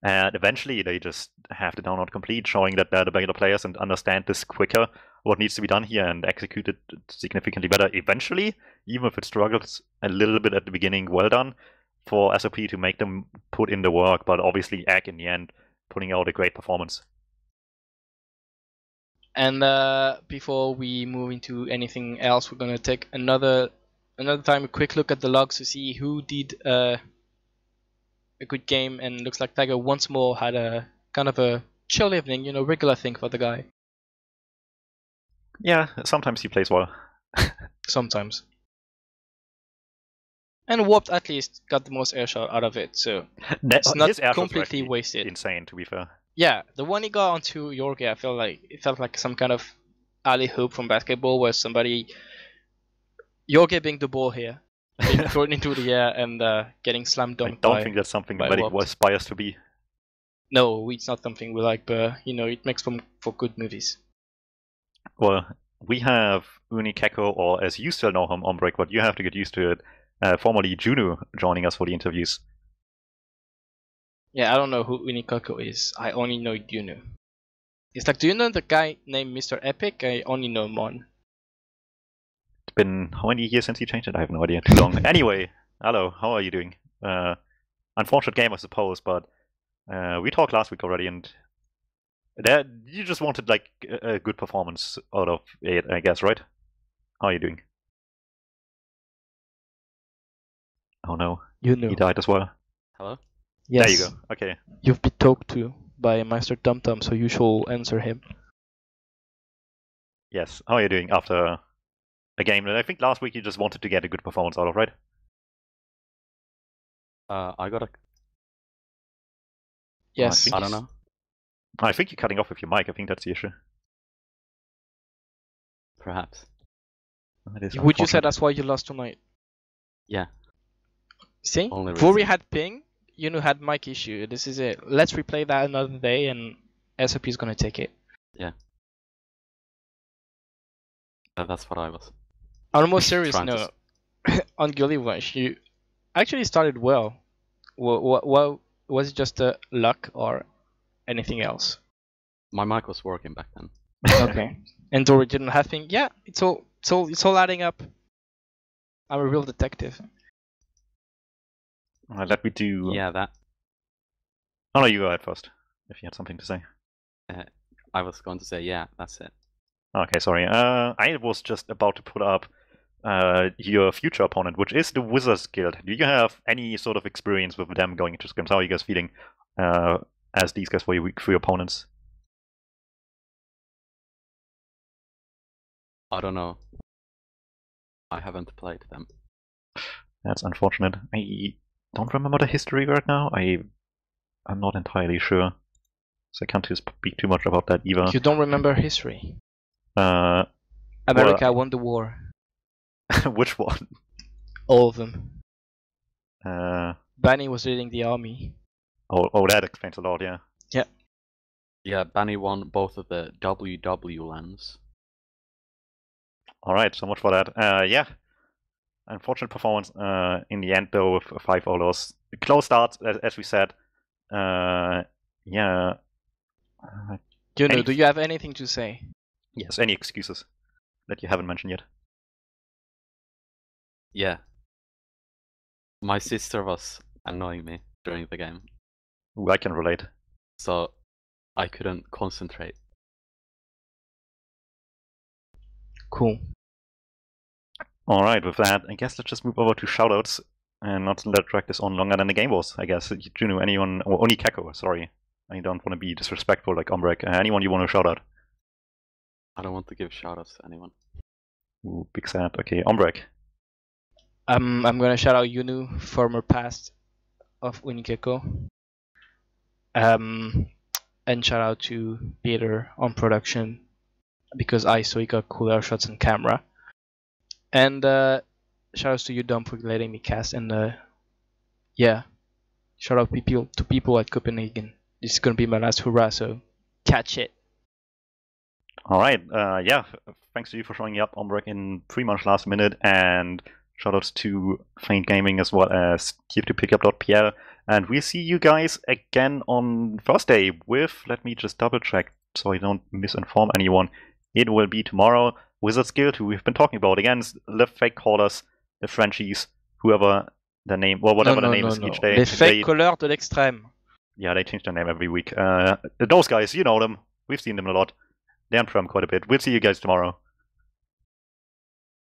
And eventually they just have the download complete, showing that they're the better players and understand this quicker, what needs to be done here, and execute it significantly better eventually, even if it struggles a little bit at the beginning. Well done for SOP to make them put in the work, but obviously Egg in the end putting out a great performance. And before we move into anything else, we're going to take another time a quick look at the logs to see who did a good game. And looks like Tiger once more had a kind of a chill evening, you know, regular thing for the guy. Yeah, sometimes he plays well. Sometimes. And Warped at least got the most airshot out of it, so it's not completely wasted. Insane, to be fair. Yeah, the one he got onto Yorkie, I felt like some kind of alley hoop from basketball, where Yorkie being the ball here, being thrown into the air and getting slam dunked. I don't think that's something that Medic aspires to be. No, it's not something we like, but you know, it makes for good movies. Well, we have Unikeko, or as you still know him, Ombrack, but you have to get used to it. Formerly Juno joining us for the interviews. Yeah, I don't know who Unikeko is. I only know Juno. It's like, do you know the guy named Mr. Epic? I only know Mon. It's been how many years since he changed it? I have no idea. Too long. Anyway, hello, how are you doing? Unfortunate game, I suppose, but we talked last week already, and you just wanted like a good performance out of it, I guess, right? How are you doing? Oh no, you know. He died as well. Hello? Yes. There you go, okay. You've been talked to by Master DuMmTm, so you shall answer him. Yes, how are you doing after a game that I think last week you just wanted to get a good performance out of, right? I got a... Yes. I don't know. I think you're cutting off with your mic, I think that's the issue. Perhaps. Would you say that's why you lost tonight? Yeah. See? Vori had ping, Yuno had mic issue. This is it. Let's replay that another day and SOP is gonna take it. Yeah. That's what I was. On a more serious note, on Gully Wash, you actually started well. What was it just luck or anything else? My mic was working back then. Okay. And Dory didn't have ping. Yeah, it's all adding up. I'm a real detective. Let me do... Yeah, that... Oh no, you go ahead first, if you had something to say. I was going to say, yeah, that's it. Okay, sorry. I was just about to put up your future opponent, which is the Wizards Guild. Do you have any sort of experience with them going into scrims? How are you guys feeling as these guys for your opponents? I don't know. I haven't played them. That's unfortunate. I don't remember the history right now. I'm not entirely sure, so I can't speak too much about that either. You don't remember history? America won the war. Which one? All of them. Banny was leading the army. Oh, that explains a lot, yeah. Yeah. Yeah, Banny won both of the WW lands. Alright, so much for that. Yeah. Unfortunate performance in the end, though, with 5-0 loss. Close start, as we said. Yeah. Juno, do you have anything to say? Yes, any excuses that you haven't mentioned yet? Yeah. My sister was annoying me during the game. Ooh, I can relate. So I couldn't concentrate. Cool. Alright, with that, I guess let's just move over to shoutouts. And not to let drag this on longer than the game was, I guess. Juno, anyone, or only Keko, sorry. I don't want to be disrespectful like Ombrack. Anyone you want to shout out? I don't want to give shoutouts to anyone. Ooh, big sad. Okay, Ombrack. I'm gonna shout out Yunu, former past of Unikeko. And shout out to Peter on production, because I saw he got cooler shots on camera. And shout outs to you, Dom, for letting me cast. And yeah, shout out to people at Copenhagen. This is gonna be my last hurrah, so catch it. All right, yeah, thanks to you for showing up, Ombrack, in pretty much last minute, and shoutouts to Faint Gaming as well as teamfortress.tv. And we'll see you guys again on Thursday with, let me just double check so I don't misinform anyone. It will be tomorrow. Wizards Guild, who we've been talking about, against the fake callers, the Frenchies, whoever their name, or whatever their name is each day. Les fake callers de l'extrême. Yeah, they change their name every week. Those guys, you know them. We've seen them a lot. They on Prem quite a bit. We'll see you guys tomorrow.